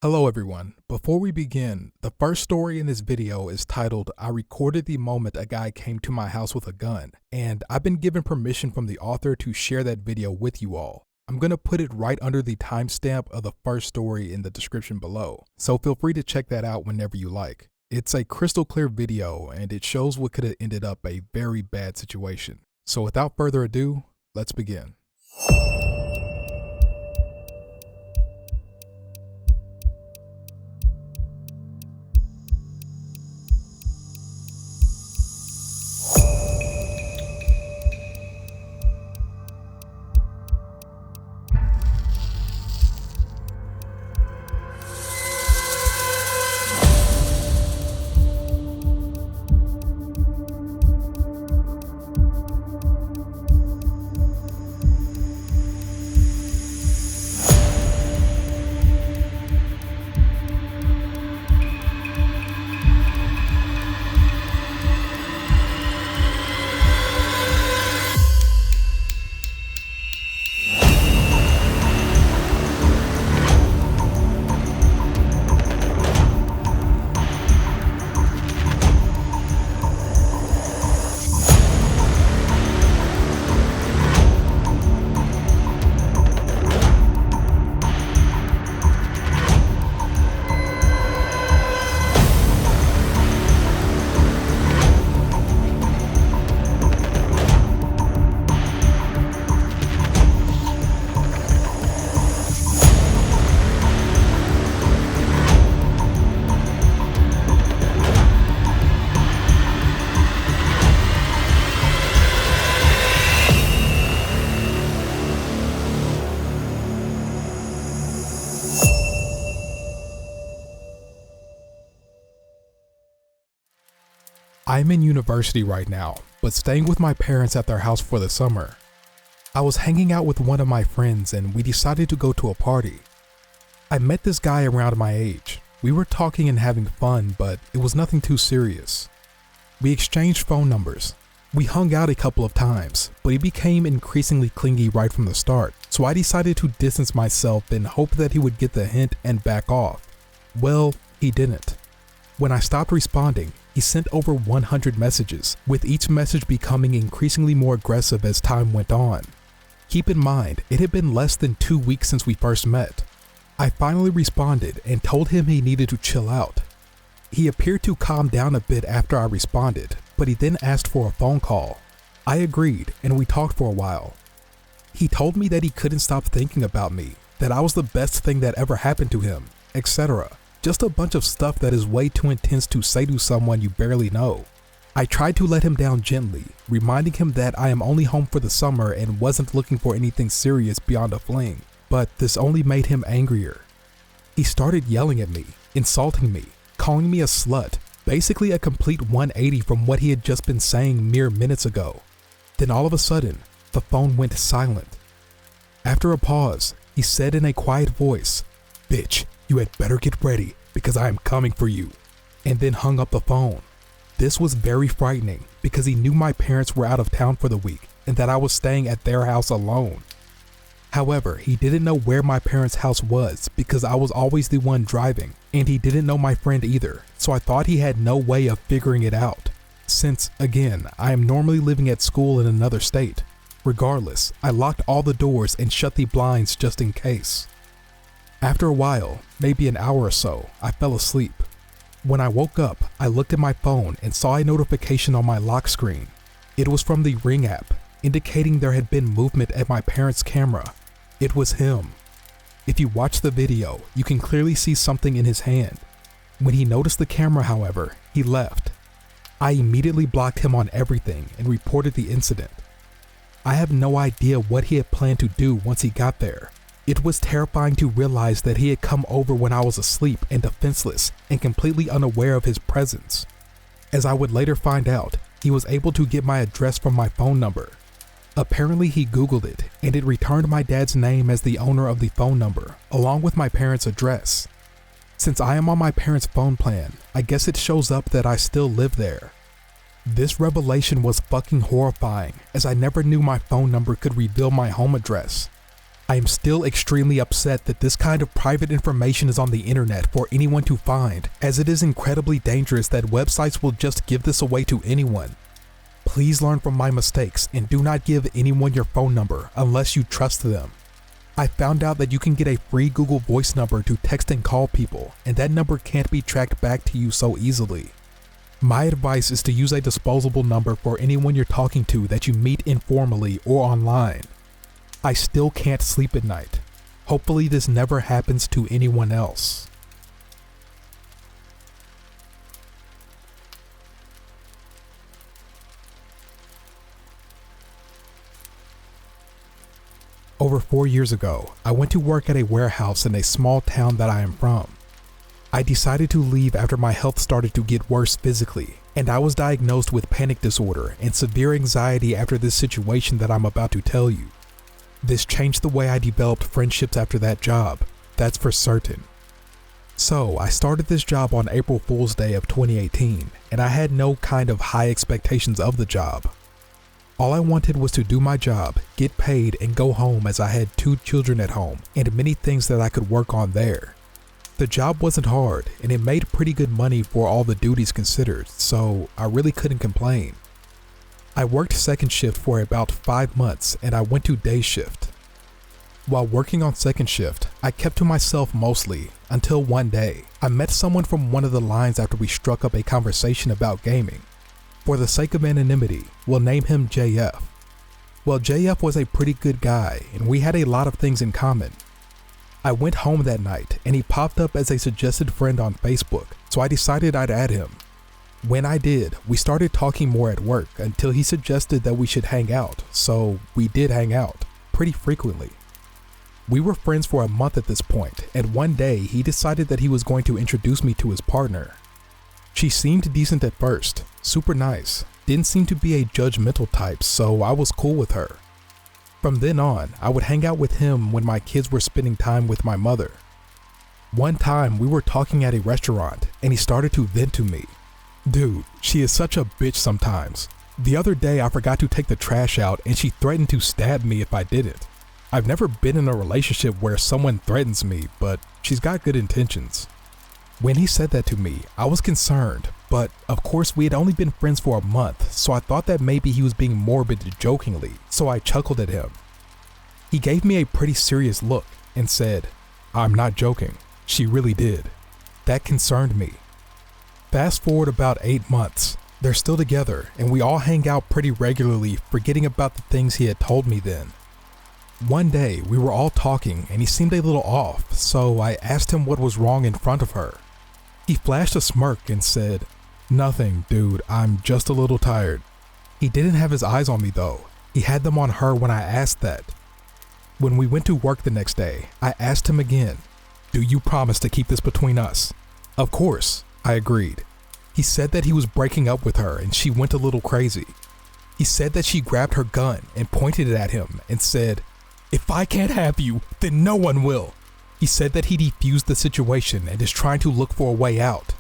Hello everyone. Before we begin, the first story in this video is titled, I recorded the moment a guy came to my house with a gun, and I've been given permission from the author to share that video with you all. I'm going to put it right under the timestamp of the first story in the description below, so feel free to check that out whenever you like. It's a crystal clear video and it shows what could have ended up a very bad situation. So without further ado, let's begin. I'm in university right now, but staying with my parents at their house for the summer. I was hanging out with one of my friends and we decided to go to a party. I met this guy around my age. We were talking and having fun, but it was nothing too serious. We exchanged phone numbers. We hung out a couple of times, but he became increasingly clingy right from the start, so I decided to distance myself and hope that he would get the hint and back off. Well, he didn't. When I stopped responding, he sent over 100 messages, with each message becoming increasingly more aggressive as time went on. Keep in mind, it had been less than 2 weeks since we first met. I finally responded and told him he needed to chill out. He appeared to calm down a bit after I responded, but he then asked for a phone call. I agreed and we talked for a while. He told me that he couldn't stop thinking about me, that I was the best thing that ever happened to him, etc. Just a bunch of stuff that is way too intense to say to someone you barely know. I tried to let him down gently, reminding him that I am only home for the summer and wasn't looking for anything serious beyond a fling, but this only made him angrier. He started yelling at me, insulting me, calling me a slut, basically a complete 180 from what he had just been saying mere minutes ago. Then all of a sudden, the phone went silent. After a pause, he said in a quiet voice, "Bitch, you had better get ready because I am coming for you," and then hung up the phone. This was very frightening because he knew my parents were out of town for the week and that I was staying at their house alone. However, he didn't know where my parents' house was because I was always the one driving, and he didn't know my friend either, so I thought he had no way of figuring it out. Since, again, I am normally living at school in another state. Regardless, I locked all the doors and shut the blinds just in case. After a while, maybe an hour or so, I fell asleep. When I woke up, I looked at my phone and saw a notification on my lock screen. It was from the Ring app, indicating there had been movement at my parents' camera. It was him. If you watch the video, you can clearly see something in his hand. When he noticed the camera, however, he left. I immediately blocked him on everything and reported the incident. I have no idea what he had planned to do once he got there. It was terrifying to realize that he had come over when I was asleep and defenseless and completely unaware of his presence. As I would later find out, he was able to get my address from my phone number. Apparently he Googled it and it returned my dad's name as the owner of the phone number, along with my parents' address. Since I am on my parents' phone plan, I guess it shows up that I still live there. This revelation was fucking horrifying, as I never knew my phone number could reveal my home address. I am still extremely upset that this kind of private information is on the internet for anyone to find, as it is incredibly dangerous that websites will just give this away to anyone. Please learn from my mistakes and do not give anyone your phone number unless you trust them. I found out that you can get a free Google Voice number to text and call people, and that number can't be tracked back to you so easily. My advice is to use a disposable number for anyone you're talking to that you meet informally or online. I still can't sleep at night. Hopefully this never happens to anyone else. Over 4 years ago, I went to work at a warehouse in a small town that I am from. I decided to leave after my health started to get worse physically, and I was diagnosed with panic disorder and severe anxiety after this situation that I'm about to tell you. This changed the way I developed friendships after that job, that's for certain. So I started this job on April Fool's Day of 2018, and I had no kind of high expectations of the job. All I wanted was to do my job, get paid, and go home, as I had 2 children at home and many things that I could work on there. The job wasn't hard, and it made pretty good money for all the duties considered, so I really couldn't complain. I worked second shift for about 5 months, and I went to day shift. While working on second shift, I kept to myself mostly, until one day, I met someone from one of the lines after we struck up a conversation about gaming. For the sake of anonymity, we'll name him JF. Well, JF was a pretty good guy, and we had a lot of things in common. I went home that night, and he popped up as a suggested friend on Facebook, so I decided I'd add him. When I did, we started talking more at work until he suggested that we should hang out, so we did hang out, pretty frequently. We were friends for a month at this point, and one day he decided that he was going to introduce me to his partner. She seemed decent at first, super nice, didn't seem to be a judgmental type, so I was cool with her. From then on, I would hang out with him when my kids were spending time with my mother. One time we were talking at a restaurant, and he started to vent to me. Dude, she is such a bitch sometimes. The other day I forgot to take the trash out and she threatened to stab me if I didn't. I've never been in a relationship where someone threatens me, but she's got good intentions. When he said that to me, I was concerned, but of course we had only been friends for a month, so I thought that maybe he was being morbid jokingly, so I chuckled at him. He gave me a pretty serious look and said, "I'm not joking, she really did." That concerned me. Fast forward about 8 months, they're still together and we all hang out pretty regularly, forgetting about the things he had told me then. One day we were all talking and he seemed a little off, so I asked him what was wrong in front of her. He flashed a smirk and said, "Nothing, dude, I'm just a little tired." He didn't have his eyes on me though, he had them on her when I asked that. When we went to work the next day, I asked him again, "Do you promise to keep this between us?" "Of course," I agreed. He said that he was breaking up with her and she went a little crazy. He said that she grabbed her gun and pointed it at him and said, "If I can't have you, then no one will." He said that he defused the situation and is trying to look for a way out.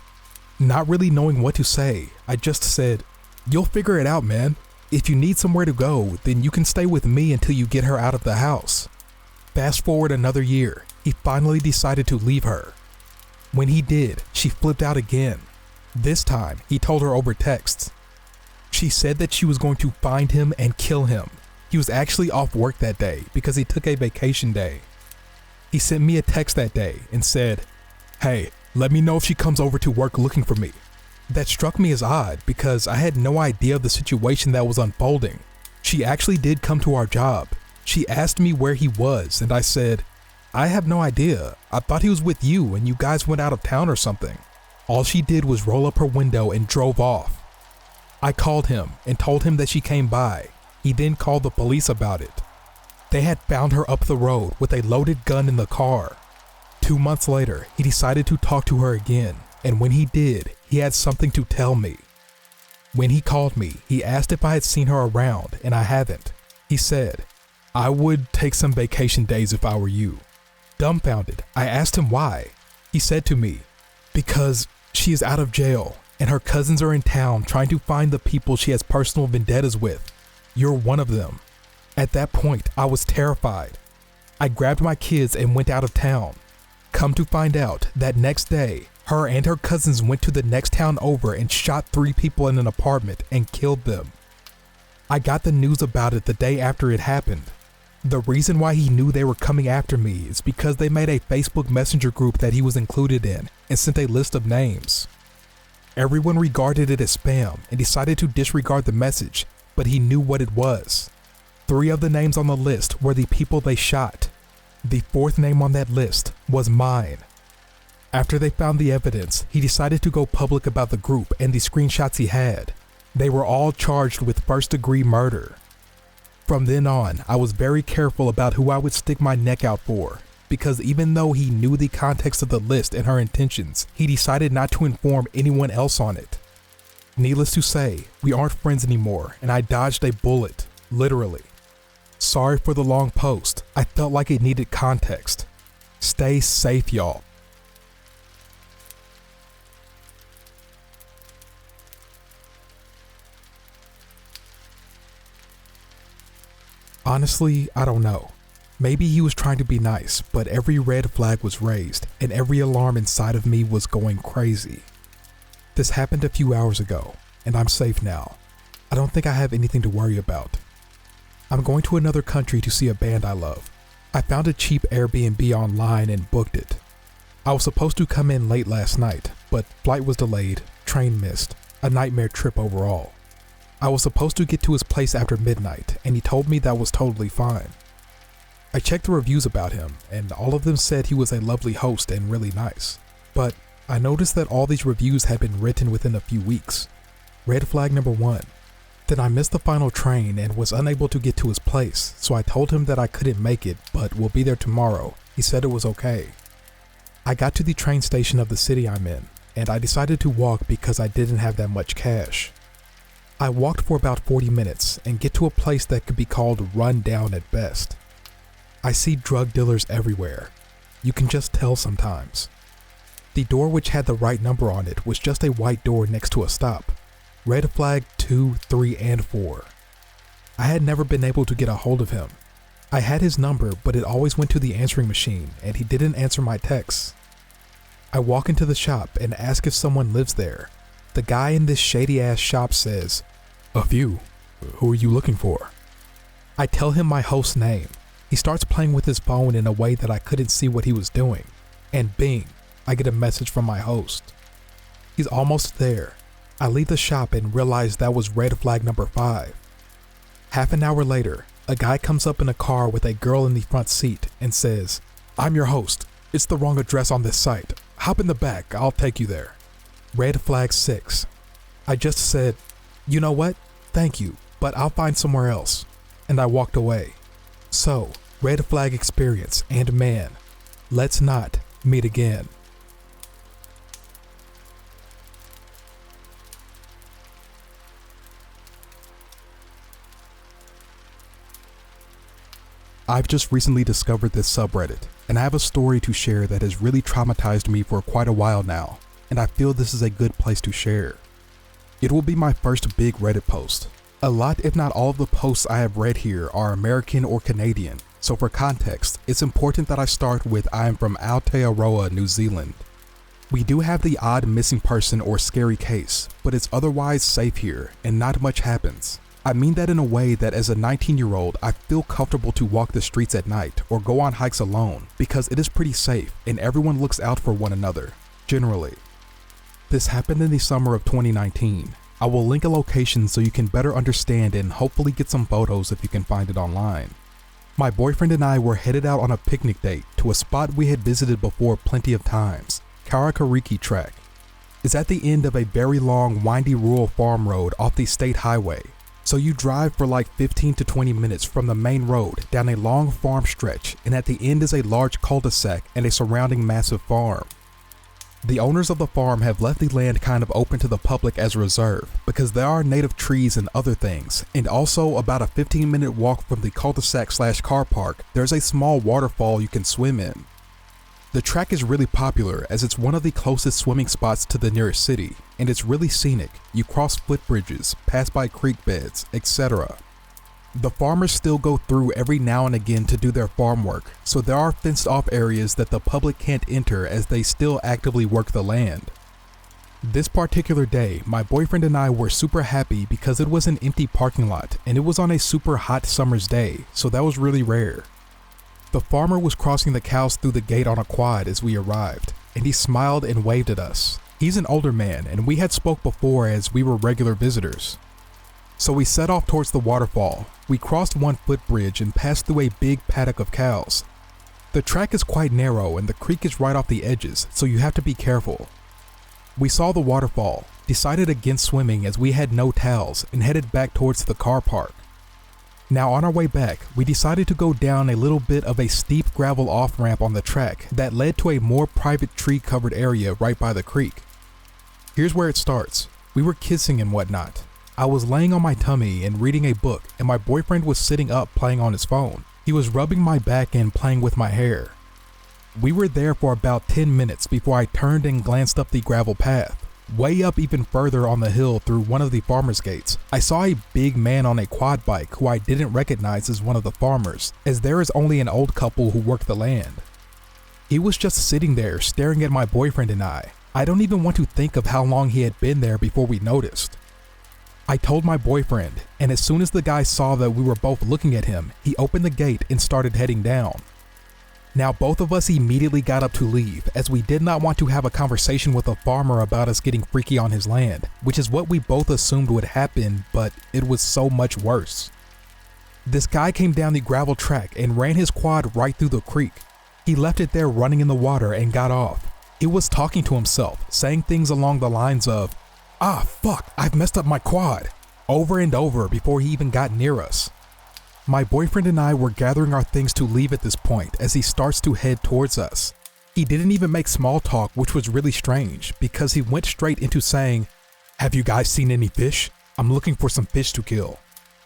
Not really knowing what to say, I just said, "You'll figure it out, man. If you need somewhere to go, then you can stay with me until you get her out of the house." Fast forward another year, he finally decided to leave her. When he did, she flipped out again. This time, he told her over texts. She said that she was going to find him and kill him. He was actually off work that day because he took a vacation day. He sent me a text that day and said, "Hey, let me know if she comes over to work looking for me." That struck me as odd because I had no idea of the situation that was unfolding. She actually did come to our job. She asked me where he was and I said, "I have no idea. I thought he was with you and you guys went out of town or something." All she did was roll up her window and drove off. I called him and told him that she came by. He then called the police about it. They had found her up the road with a loaded gun in the car. 2 months later, he decided to talk to her again, and when he did, he had something to tell me. When he called me, he asked if I had seen her around, and I haven't. He said, "I would take some vacation days if I were you." Dumbfounded, I asked him why. He said to me, "Because she is out of jail, and her cousins are in town trying to find the people she has personal vendettas with. You're one of them." At that point, I was terrified. I grabbed my kids and went out of town. Come to find out, that next day, her and her cousins went to the next town over and shot 3 people in an apartment and killed them. I got the news about it the day after it happened. The reason why he knew they were coming after me is because they made a Facebook Messenger group that he was included in and sent a list of names. Everyone regarded it as spam and decided to disregard the message, but he knew what it was. 3 of the names on the list were the people they shot. The 4th name on that list was mine. After they found the evidence, he decided to go public about the group and the screenshots he had. They were all charged with first-degree murder. From then on, I was very careful about who I would stick my neck out for, because even though he knew the context of the list and her intentions, he decided not to inform anyone else on it. Needless to say, we aren't friends anymore, and I dodged a bullet, literally. Sorry for the long post, I felt like it needed context. Stay safe, y'all. Honestly, I don't know. Maybe he was trying to be nice, but every red flag was raised and every alarm inside of me was going crazy. This happened a few hours ago, and I'm safe now. I don't think I have anything to worry about. I'm going to another country to see a band I love. I found a cheap Airbnb online and booked it. I was supposed to come in late last night, but flight was delayed, train missed, a nightmare trip overall. I was supposed to get to his place after midnight, and he told me that was totally fine. I checked the reviews about him, and all of them said he was a lovely host and really nice. But I noticed that all these reviews had been written within a few weeks. Red flag number 1. Then I missed the final train and was unable to get to his place, so I told him that I couldn't make it, but will be there tomorrow. He said it was okay. I got to the train station of the city I'm in, and I decided to walk because I didn't have that much cash. I walked for about 40 minutes and get to a place that could be called run down at best. I see drug dealers everywhere. You can just tell sometimes. The door, which had the right number on it, was just a white door next to a stop. Red flag 2, 3, and 4. I had never been able to get a hold of him. I had his number, but it always went to the answering machine and he didn't answer my texts. I walk into the shop and ask if someone lives there. The guy in this shady ass shop says, "A few. Who are you looking for?" I tell him my host's name. He starts playing with his phone in a way that I couldn't see what he was doing. And bing, I get a message from my host. He's almost there. I leave the shop and realize that was red flag number 5. Half an hour later, a guy comes up in a car with a girl in the front seat and says, "I'm your host. It's the wrong address on this site. Hop in the back, I'll take you there." Red flag 6. I just said, "You know what? Thank you, but I'll find somewhere else." And I walked away. So, red flag experience, and man, let's not meet again. I've just recently discovered this subreddit, and I have a story to share that has really traumatized me for quite a while now, and I feel this is a good place to share. It will be my first big Reddit post. A lot, if not all of the posts I have read here are American or Canadian, so for context, it's important that I start with I am from Aotearoa, New Zealand. We do have the odd missing person or scary case, but it's otherwise safe here and not much happens. I mean that in a way that as a 19-year-old, I feel comfortable to walk the streets at night or go on hikes alone because it is pretty safe and everyone looks out for one another, generally. This happened in the summer of 2019. I will link a location so you can better understand and hopefully get some photos if you can find it online. My boyfriend and I were headed out on a picnic date to a spot we had visited before plenty of times, Karakariki Track. It's at the end of a very long, windy rural farm road off the state highway. So you drive for like 15 to 20 minutes from the main road down a long farm stretch, and at the end is a large cul-de-sac and a surrounding massive farm. The owners of the farm have left the land kind of open to the public as a reserve because there are native trees and other things, and also about a 15-minute walk from the cul-de-sac/car park, there's a small waterfall you can swim in. The track is really popular as it's one of the closest swimming spots to the nearest city, and it's really scenic. You cross footbridges, pass by creek beds, etc. The farmers still go through every now and again to do their farm work, so there are fenced off areas that the public can't enter as they still actively work the land. This particular day, my boyfriend and I were super happy because it was an empty parking lot and it was on a super hot summer's day, so that was really rare. The farmer was crossing the cows through the gate on a quad as we arrived, and he smiled and waved at us. He's an older man and we had spoke before as we were regular visitors. So we set off towards the waterfall. We crossed one footbridge and passed through a big paddock of cows. The track is quite narrow and the creek is right off the edges, so you have to be careful. We saw the waterfall, decided against swimming as we had no towels, and headed back towards the car park. Now on our way back, we decided to go down a little bit of a steep gravel off-ramp on the track that led to a more private tree-covered area right by the creek. Here's where it starts. We were kissing and whatnot. I was laying on my tummy and reading a book, and my boyfriend was sitting up playing on his phone. He was rubbing my back and playing with my hair. We were there for about 10 minutes before I turned and glanced up the gravel path. Way up even further on the hill through one of the farmer's gates, I saw a big man on a quad bike who I didn't recognize as one of the farmers, as there is only an old couple who work the land. He was just sitting there staring at my boyfriend and I. I don't even want to think of how long he had been there before we noticed. I told my boyfriend, and as soon as the guy saw that we were both looking at him, he opened the gate and started heading down. Now both of us immediately got up to leave, as we did not want to have a conversation with a farmer about us getting freaky on his land, which is what we both assumed would happen, but it was so much worse. This guy came down the gravel track and ran his quad right through the creek. He left it there running in the water and got off. He was talking to himself, saying things along the lines of, "Ah, fuck, I've messed up my quad," over and over before he even got near us. My boyfriend and I were gathering our things to leave at this point as he starts to head towards us. He didn't even make small talk, which was really strange because he went straight into saying, "Have you guys seen any fish? I'm looking for some fish to kill."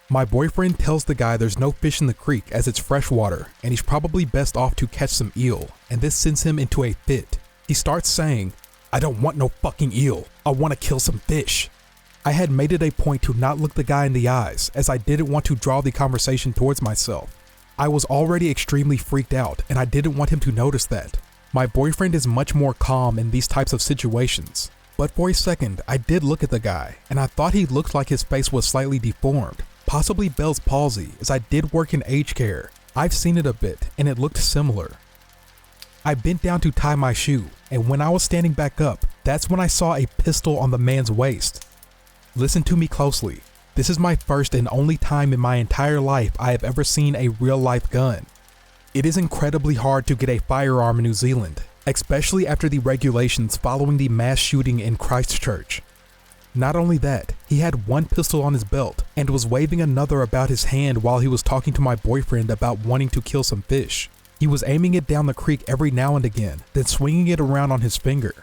My boyfriend tells the guy there's no fish in the creek as it's freshwater and he's probably best off to catch some eel, and this sends him into a fit. He starts saying, "I don't want no fucking eel. I want to kill some fish." I had made it a point to not look the guy in the eyes as I didn't want to draw the conversation towards myself. I was already extremely freaked out and I didn't want him to notice that. My boyfriend is much more calm in these types of situations. But for a second, I did look at the guy and I thought he looked like his face was slightly deformed, possibly Bell's palsy, as I did work in aged care. I've seen it a bit and it looked similar. I bent down to tie my shoe, and when I was standing back up, that's when I saw a pistol on the man's waist. Listen to me closely. This is my first and only time in my entire life I have ever seen a real-life gun. It is incredibly hard to get a firearm in New Zealand, especially after the regulations following the mass shooting in Christchurch. Not only that, he had one pistol on his belt and was waving another about his hand while he was talking to my boyfriend about wanting to kill some fish. He was aiming it down the creek every now and again, then swinging it around on his finger.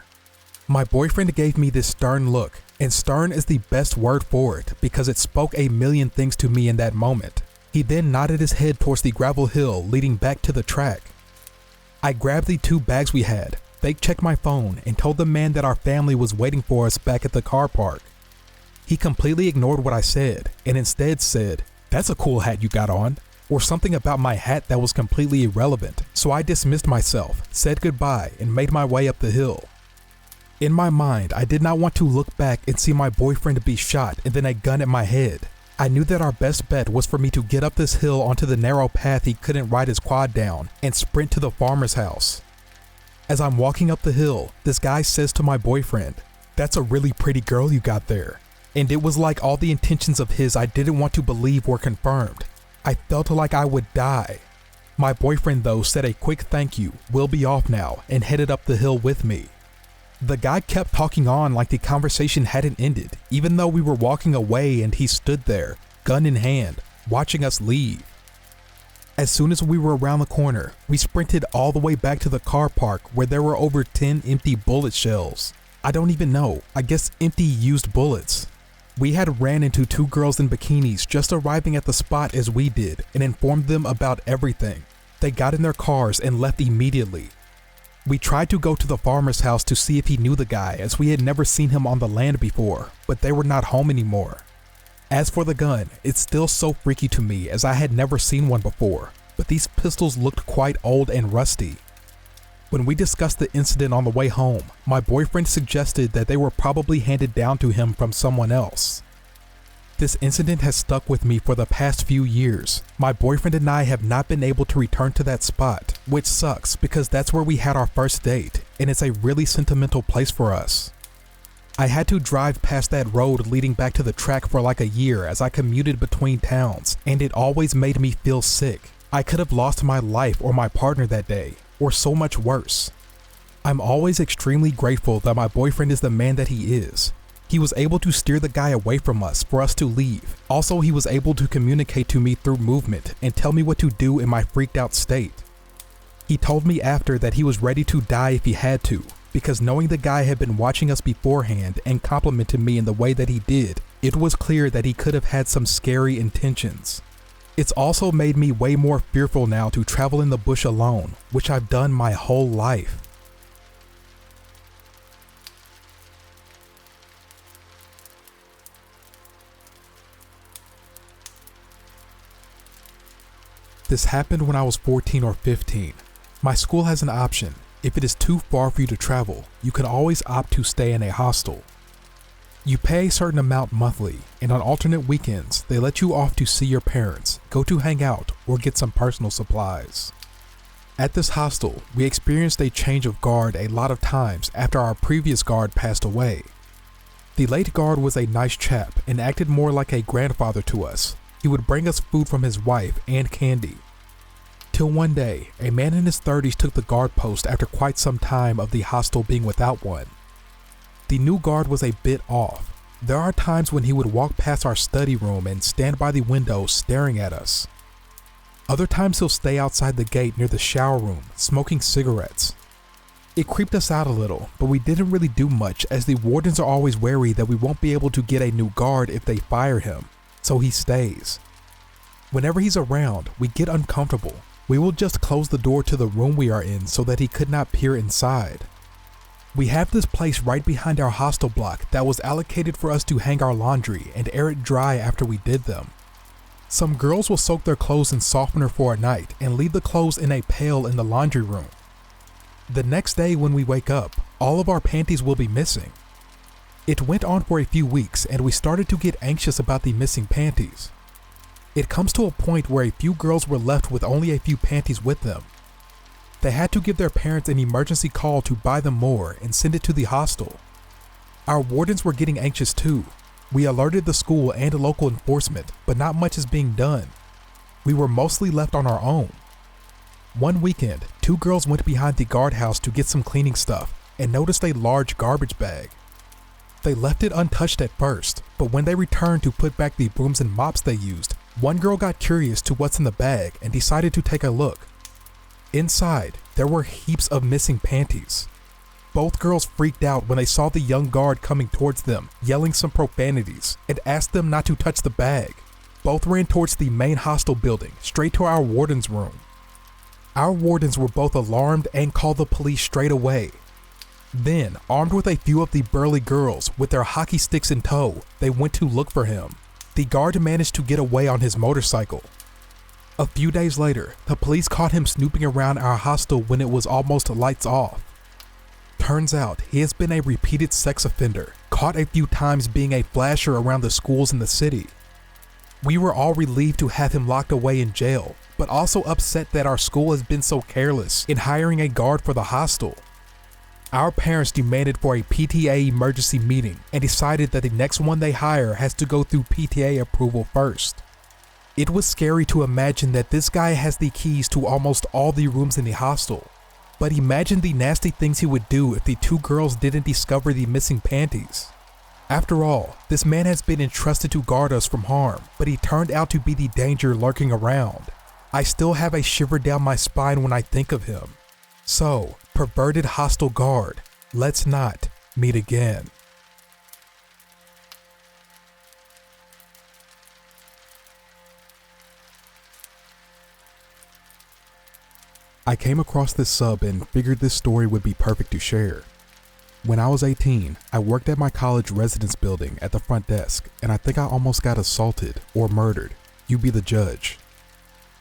My boyfriend gave me this stern look, and stern is the best word for it because it spoke a million things to me in that moment. He then nodded his head towards the gravel hill leading back to the track. I grabbed the 2 bags we had, fake checked my phone, and told the man that our family was waiting for us back at the car park. He completely ignored what I said and instead said, "That's a cool hat you got on," or something about my hat that was completely irrelevant, so I dismissed myself, said goodbye, and made my way up the hill. In my mind, I did not want to look back and see my boyfriend be shot and then a gun at my head. I knew that our best bet was for me to get up this hill onto the narrow path he couldn't ride his quad down and sprint to the farmer's house. As I'm walking up the hill, this guy says to my boyfriend, "That's a really pretty girl you got there." And it was like all the intentions of his I didn't want to believe were confirmed. I felt like I would die. My boyfriend though said a quick "thank you, we'll be off now," and headed up the hill with me. The guy kept talking on like the conversation hadn't ended, even though we were walking away and he stood there, gun in hand, watching us leave. As soon as we were around the corner, we sprinted all the way back to the car park where there were over 10 empty bullet shells. I don't even know, I guess empty used bullets. We had ran into 2 girls in bikinis just arriving at the spot as we did and informed them about everything. They got in their cars and left immediately. We tried to go to the farmer's house to see if he knew the guy as we had never seen him on the land before, but they were not home anymore. As for the gun, it's still so freaky to me as I had never seen one before, but these pistols looked quite old and rusty. When we discussed the incident on the way home, my boyfriend suggested that they were probably handed down to him from someone else. This incident has stuck with me for the past few years. My boyfriend and I have not been able to return to that spot, which sucks because that's where we had our first date, and it's a really sentimental place for us. I had to drive past that road leading back to the track for like a year as I commuted between towns, and it always made me feel sick. I could have lost my life or my partner that day, or so much worse. I'm always extremely grateful that my boyfriend is the man that he is. He was able to steer the guy away from us for us to leave. Also, he was able to communicate to me through movement and tell me what to do in my freaked out state. He told me after that he was ready to die if he had to, because knowing the guy had been watching us beforehand and complimented me in the way that he did, it was clear that he could have had some scary intentions. It's also made me way more fearful now to travel in the bush alone, which I've done my whole life. This happened when I was 14 or 15. My school has an option. If it is too far for you to travel, you can always opt to stay in a hostel. You pay a certain amount monthly, and on alternate weekends, they let you off to see your parents, go to hang out, or get some personal supplies. At this hostel, we experienced a change of guard a lot of times after our previous guard passed away. The late guard was a nice chap and acted more like a grandfather to us. He would bring us food from his wife and candy. Till one day, a man in his 30s took the guard post after quite some time of the hostel being without one. The new guard was a bit off. There are times when he would walk past our study room and stand by the window staring at us. Other times he'll stay outside the gate near the shower room, smoking cigarettes. It creeped us out a little, but we didn't really do much as the wardens are always wary that we won't be able to get a new guard if they fire him, so he stays. Whenever he's around, we get uncomfortable. We will just close the door to the room we are in so that he could not peer inside. We have this place right behind our hostel block that was allocated for us to hang our laundry and air it dry after we did them. Some girls will soak their clothes in softener for a night and leave the clothes in a pail in the laundry room. The next day when we wake up, all of our panties will be missing. It went on for a few weeks and we started to get anxious about the missing panties. It comes to a point where a few girls were left with only a few panties with them. They had to give their parents an emergency call to buy them more and send it to the hostel. Our wardens were getting anxious too. We alerted the school and local enforcement, but not much is being done. We were mostly left on our own. One weekend, two girls went behind the guardhouse to get some cleaning stuff and noticed a large garbage bag. They left it untouched at first, but when they returned to put back the brooms and mops they used, one girl got curious to what's in the bag and decided to take a look. Inside, there were heaps of missing panties. Both girls freaked out when they saw the young guard coming towards them, yelling some profanities, and asked them not to touch the bag. Both ran towards the main hostel building, straight to our warden's room. Our wardens were both alarmed and called the police straight away. Then, armed with a few of the burly girls with their hockey sticks in tow, they went to look for him. The guard managed to get away on his motorcycle. A few days later, the police caught him snooping around our hostel when it was almost lights off. Turns out, he has been a repeated sex offender, caught a few times being a flasher around the schools in the city. We were all relieved to have him locked away in jail, but also upset that our school has been so careless in hiring a guard for the hostel. Our parents demanded for a PTA emergency meeting and decided that the next one they hire has to go through PTA approval first. It was scary to imagine that this guy has the keys to almost all the rooms in the hostel. But imagine the nasty things he would do if the two girls didn't discover the missing panties. After all, this man has been entrusted to guard us from harm, but he turned out to be the danger lurking around. I still have a shiver down my spine when I think of him. So, perverted hostel guard, let's not meet again. I came across this sub and figured this story would be perfect to share. When I was 18, I worked at my college residence building at the front desk, and I think I almost got assaulted or murdered. You be the judge.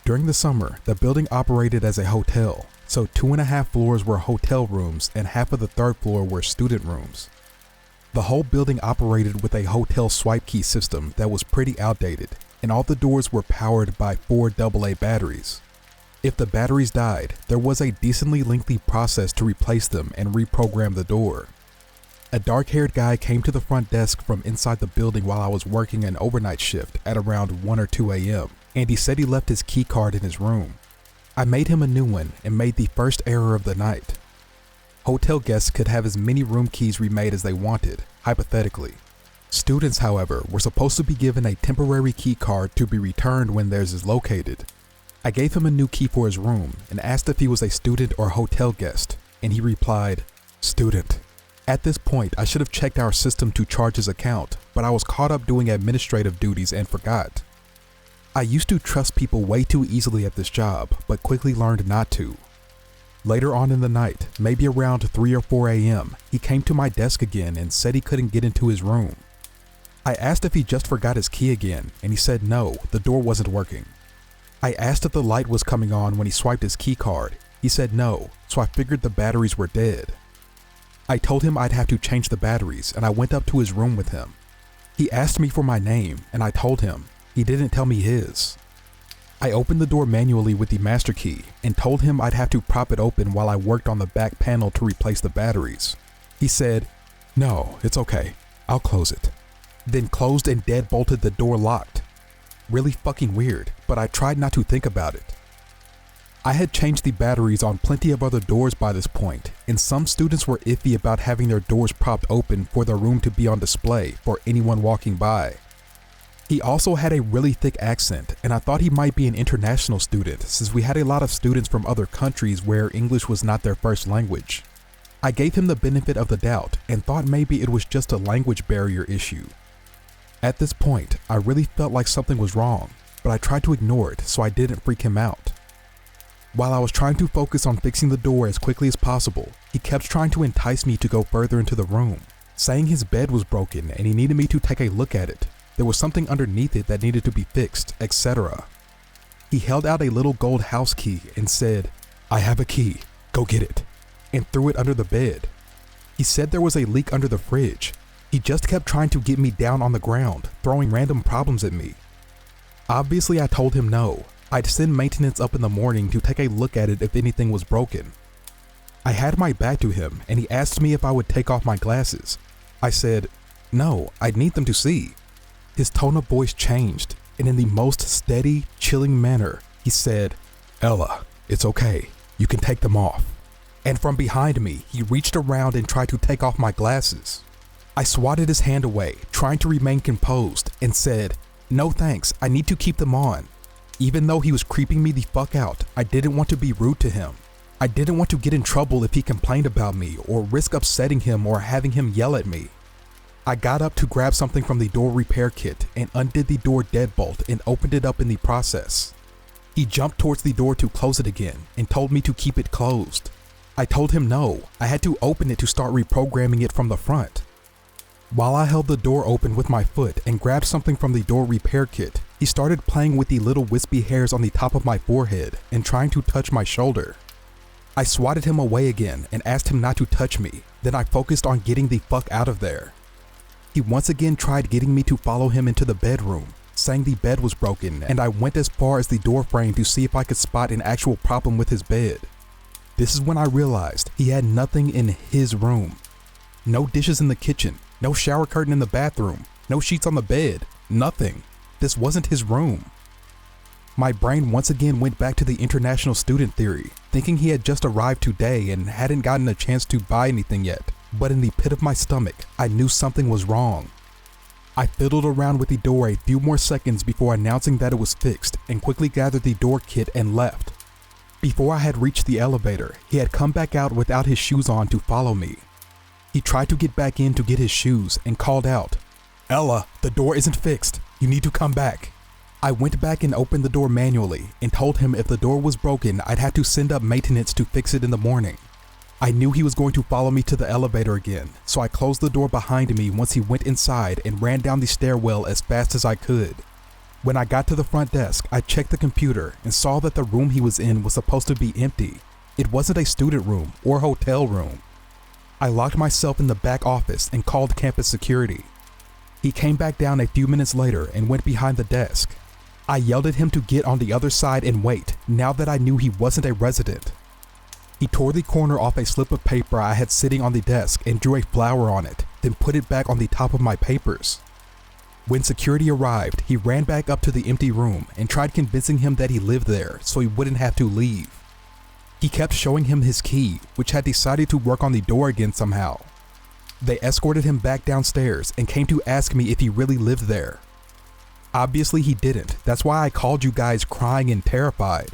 During the summer, the building operated as a hotel, so 2.5 floors were hotel rooms and half of the third floor were student rooms. The whole building operated with a hotel swipe key system that was pretty outdated, and all the doors were powered by 4 AA batteries. If the batteries died, there was a decently lengthy process to replace them and reprogram the door. A dark-haired guy came to the front desk from inside the building while I was working an overnight shift at around 1 or 2 a.m., and he said he left his key card in his room. I made him a new one and made the first error of the night. Hotel guests could have as many room keys remade as they wanted, hypothetically. Students, however, were supposed to be given a temporary key card to be returned when theirs is located. I gave him a new key for his room and asked if he was a student or hotel guest, and he replied, "Student." At this point, I should have checked our system to charge his account, but I was caught up doing administrative duties and forgot. I used to trust people way too easily at this job, but quickly learned not to. Later on in the night, maybe around 3 or 4 a.m., he came to my desk again and said he couldn't get into his room. I asked if he just forgot his key again, and he said no, the door wasn't working. I asked if the light was coming on when he swiped his key card. He said no, so I figured the batteries were dead. I told him I'd have to change the batteries, and I went up to his room with him. He asked me for my name, and I told him. He didn't tell me his. I opened the door manually with the master key and told him I'd have to prop it open while I worked on the back panel to replace the batteries. He said, "No, it's okay. I'll close it." Then closed and deadbolted the door locked. Really fucking weird, but I tried not to think about it. I had changed the batteries on plenty of other doors by this point, and some students were iffy about having their doors propped open for their room to be on display for anyone walking by. He also had a really thick accent, and I thought he might be an international student since we had a lot of students from other countries where English was not their first language. I gave him the benefit of the doubt and thought maybe it was just a language barrier issue. At this point, I really felt like something was wrong, but I tried to ignore it so I didn't freak him out. While I was trying to focus on fixing the door as quickly as possible, he kept trying to entice me to go further into the room, saying his bed was broken and he needed me to take a look at it. There was something underneath it that needed to be fixed, etc. He held out a little gold house key and said, "I have a key, go get it," and threw it under the bed. He said there was a leak under the fridge. He just kept trying to get me down on the ground, throwing random problems at me. Obviously, I told him no. I'd send maintenance up in the morning to take a look at it if anything was broken. I had my back to him and he asked me if I would take off my glasses. I said, "No, I'd need them to see." His tone of voice changed, and in the most steady, chilling manner, he said, "Ella, it's okay. You can take them off." And from behind me, he reached around and tried to take off my glasses. I swatted his hand away, trying to remain composed, and said, "No thanks, I need to keep them on." Even though he was creeping me the fuck out, I didn't want to be rude to him. I didn't want to get in trouble if he complained about me or risk upsetting him or having him yell at me. I got up to grab something from the door repair kit and undid the door deadbolt and opened it up in the process. He jumped towards the door to close it again and told me to keep it closed. I told him no, I had to open it to start reprogramming it from the front. While I held the door open with my foot and grabbed something from the door repair kit, he started playing with the little wispy hairs on the top of my forehead and trying to touch my shoulder. I swatted him away again and asked him not to touch me, then I focused on getting the fuck out of there. He once again tried getting me to follow him into the bedroom, saying the bed was broken, and I went as far as the door frame to see if I could spot an actual problem with his bed. This is when I realized he had nothing in his room. No dishes in the kitchen, no shower curtain in the bathroom, no sheets on the bed, nothing. This wasn't his room. My brain once again went back to the international student theory, thinking he had just arrived today and hadn't gotten a chance to buy anything yet. But in the pit of my stomach, I knew something was wrong. I fiddled around with the door a few more seconds before announcing that it was fixed and quickly gathered the door kit and left. Before I had reached the elevator, he had come back out without his shoes on to follow me. He tried to get back in to get his shoes and called out, "Ella, the door isn't fixed. You need to come back." I went back and opened the door manually and told him if the door was broken, I'd have to send up maintenance to fix it in the morning. I knew he was going to follow me to the elevator again, so I closed the door behind me once he went inside and ran down the stairwell as fast as I could. When I got to the front desk, I checked the computer and saw that the room he was in was supposed to be empty. It wasn't a student room or hotel room. I locked myself in the back office and called campus security. He came back down a few minutes later and went behind the desk. I yelled at him to get on the other side and wait, now that I knew he wasn't a resident. He tore the corner off a slip of paper I had sitting on the desk and drew a flower on it, then put it back on the top of my papers. When security arrived, he ran back up to the empty room and tried convincing him that he lived there so he wouldn't have to leave. He kept showing him his key, which had decided to work on the door again somehow. They escorted him back downstairs and came to ask me if he really lived there. Obviously he didn't, that's why I called you guys crying and terrified.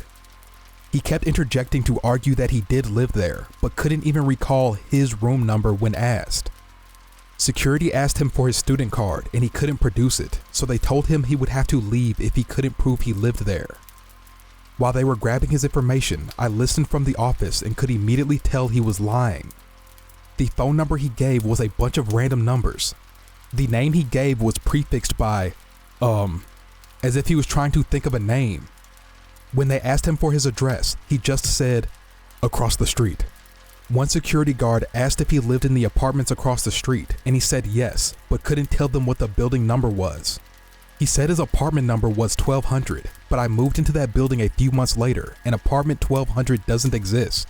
He kept interjecting to argue that he did live there, but couldn't even recall his room number when asked. Security asked him for his student card and he couldn't produce it, so they told him he would have to leave if he couldn't prove he lived there. While they were grabbing his information, I listened from the office and could immediately tell he was lying. The phone number he gave was a bunch of random numbers. The name he gave was prefixed by, as if he was trying to think of a name. When they asked him for his address, he just said, "Across the street." One security guard asked if he lived in the apartments across the street, and he said yes, but couldn't tell them what the building number was. He said his apartment number was 1200, but I moved into that building a few months later, and apartment 1200 doesn't exist.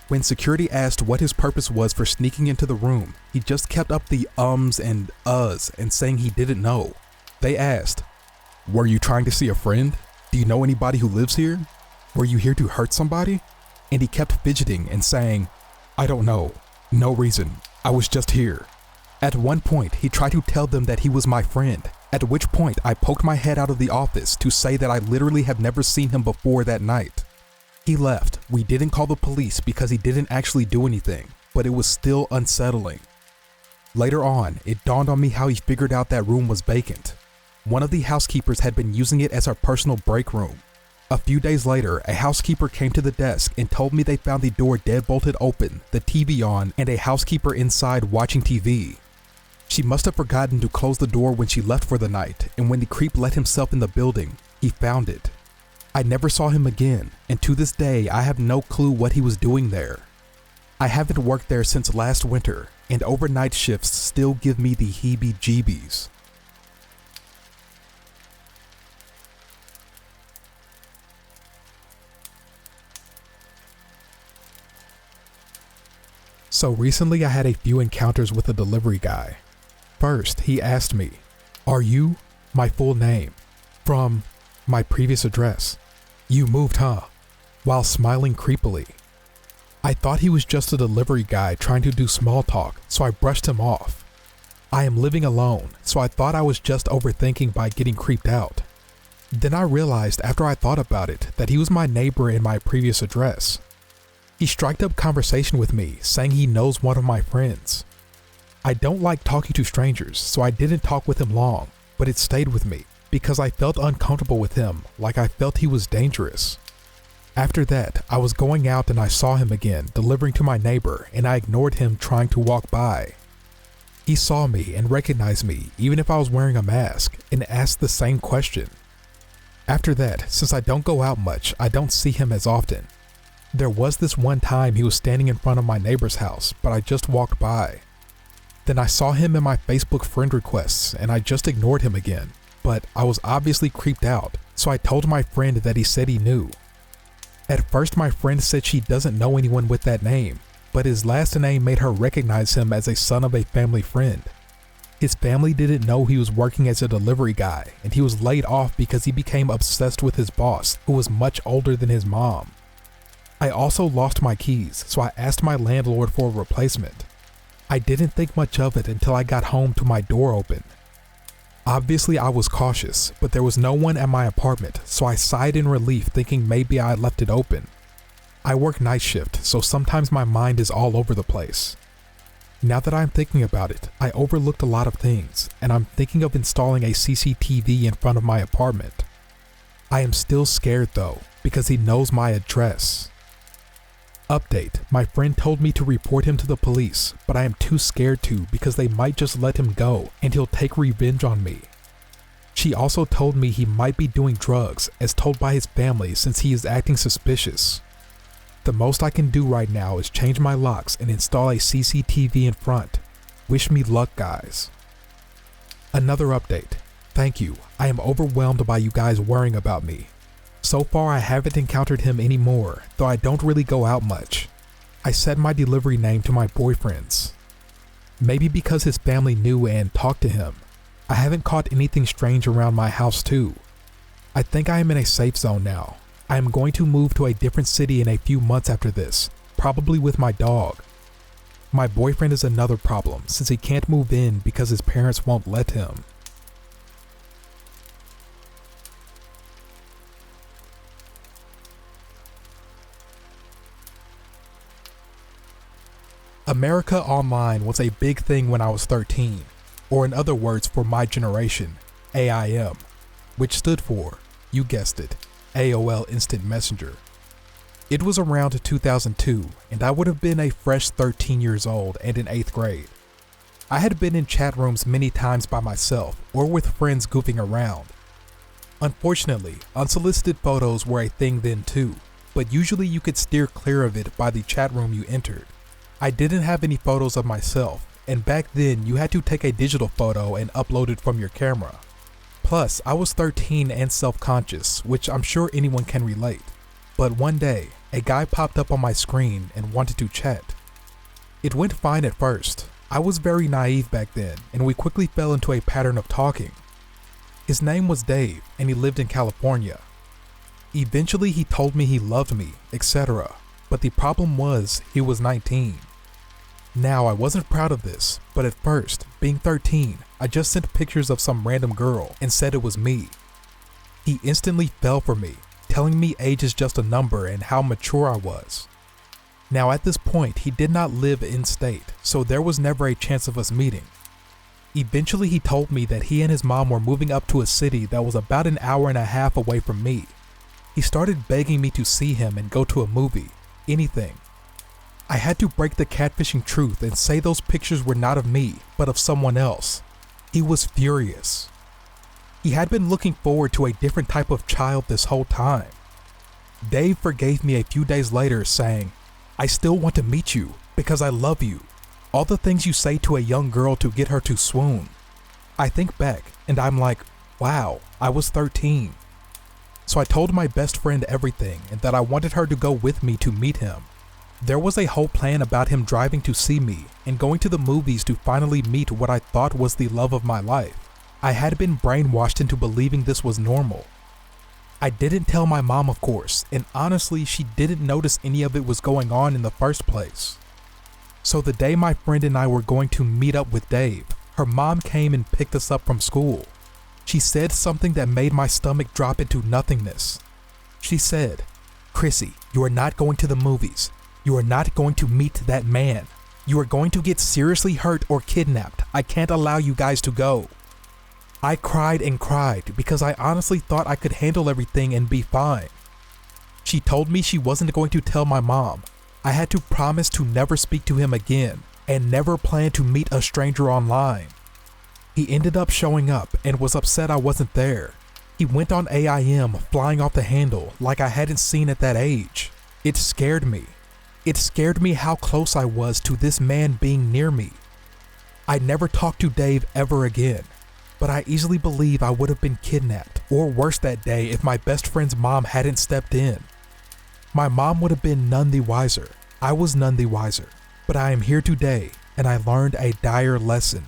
When security asked what his purpose was for sneaking into the room, he just kept up the ums and uhs and saying he didn't know. They asked, "Were you trying to see a friend? Do you know anybody who lives here? Were you here to hurt somebody?" And he kept fidgeting and saying, "I don't know. No reason. I was just here." At one point, he tried to tell them that he was my friend, at which point I poked my head out of the office to say that I literally have never seen him before that night. He left. We didn't call the police because he didn't actually do anything, but it was still unsettling. Later on, it dawned on me how he figured out that room was vacant. One of the housekeepers had been using it as her personal break room. A few days later, a housekeeper came to the desk and told me they found the door deadbolted open, the TV on, and a housekeeper inside watching TV. She must have forgotten to close the door when she left for the night, and when the creep let himself in the building, he found it. I never saw him again, and to this day I have no clue what he was doing there. I haven't worked there since last winter, and overnight shifts still give me the heebie-jeebies. So recently I had a few encounters with a delivery guy. First, he asked me, "Are you my full name from my previous address? You moved, huh?" while smiling creepily. I thought he was just a delivery guy trying to do small talk, so I brushed him off. I am living alone, so I thought I was just overthinking by getting creeped out. Then I realized after I thought about it that he was my neighbor in my previous address. He struck up conversation with me, saying he knows one of my friends. I don't like talking to strangers, so I didn't talk with him long, but it stayed with me because I felt uncomfortable with him, like I felt he was dangerous. After that, I was going out and I saw him again, delivering to my neighbor, and I ignored him trying to walk by. He saw me and recognized me, even if I was wearing a mask, and asked the same question. After that, since I don't go out much, I don't see him as often. There was this one time he was standing in front of my neighbor's house, but I just walked by. Then I saw him in my Facebook friend requests and I just ignored him again, but I was obviously creeped out, so I told my friend that he said he knew. At first my friend said she doesn't know anyone with that name, but his last name made her recognize him as a son of a family friend. His family didn't know he was working as a delivery guy, and he was laid off because he became obsessed with his boss, who was much older than his mom. I also lost my keys, so I asked my landlord for a replacement. I didn't think much of it until I got home to my door open. Obviously I was cautious, but there was no one at my apartment, so I sighed in relief thinking maybe I left it open. I work night shift, so sometimes my mind is all over the place. Now that I'm thinking about it, I overlooked a lot of things, and I'm thinking of installing a CCTV in front of my apartment. I am still scared though, because he knows my address. Update, my friend told me to report him to the police, but I am too scared to because they might just let him go and he'll take revenge on me. She also told me he might be doing drugs as told by his family since he is acting suspicious. The most I can do right now is change my locks and install a CCTV in front. Wish me luck, guys. Another update. Thank you. I am overwhelmed by you guys worrying about me. So far I haven't encountered him anymore, though I don't really go out much. I set my delivery name to my boyfriend's. Maybe because his family knew and talked to him. I haven't caught anything strange around my house too. I think I am in a safe zone now. I am going to move to a different city in a few months after this, probably with my dog. My boyfriend is another problem since he can't move in because his parents won't let him. America Online was a big thing when I was 13, or in other words for my generation, AIM, which stood for, you guessed it, AOL Instant Messenger. It was around 2002, and I would have been a fresh 13 years old and in 8th grade. I had been in chat rooms many times by myself or with friends goofing around. Unfortunately, unsolicited photos were a thing then too, but usually you could steer clear of it by the chat room you entered. I didn't have any photos of myself, and back then you had to take a digital photo and upload it from your camera. Plus, I was 13 and self-conscious, which I'm sure anyone can relate. But one day, a guy popped up on my screen and wanted to chat. It went fine at first. I was very naive back then, and we quickly fell into a pattern of talking. His name was Dave, and he lived in California. Eventually he told me he loved me, etc. But the problem was, he was 19. Now, I wasn't proud of this, but at first, being 13, I just sent pictures of some random girl and said it was me. He instantly fell for me, telling me age is just a number and how mature I was. Now at this point, he did not live in state, so there was never a chance of us meeting. Eventually he told me that he and his mom were moving up to a city that was about an hour and a half away from me. He started begging me to see him and go to a movie, anything. I had to break the catfishing truth and say those pictures were not of me, but of someone else. He was furious. He had been looking forward to a different type of child this whole time. Dave forgave me a few days later, saying, "I still want to meet you because I love you. All the things you say to a young girl to get her to swoon." I think back and I'm like, wow, I was 13. So I told my best friend everything and that I wanted her to go with me to meet him. There was a whole plan about him driving to see me and going to the movies to finally meet what I thought was the love of my life. I had been brainwashed into believing this was normal. I didn't tell my mom, of course, and honestly, she didn't notice any of it was going on in the first place. So the day my friend and I were going to meet up with Dave, her mom came and picked us up from school. She said something that made my stomach drop into nothingness. She said, "Chrissy, you are not going to the movies. You are not going to meet that man. You are going to get seriously hurt or kidnapped. I can't allow you guys to go." I cried and cried because I honestly thought I could handle everything and be fine. She told me she wasn't going to tell my mom. I had to promise to never speak to him again and never plan to meet a stranger online. He ended up showing up and was upset I wasn't there. He went on AIM flying off the handle like I hadn't seen at that age. It scared me. It scared me how close I was to this man being near me. I never talked to Dave ever again, but I easily believe I would have been kidnapped or worse that day if my best friend's mom hadn't stepped in. My mom would have been none the wiser. I was none the wiser, but I am here today and I learned a dire lesson.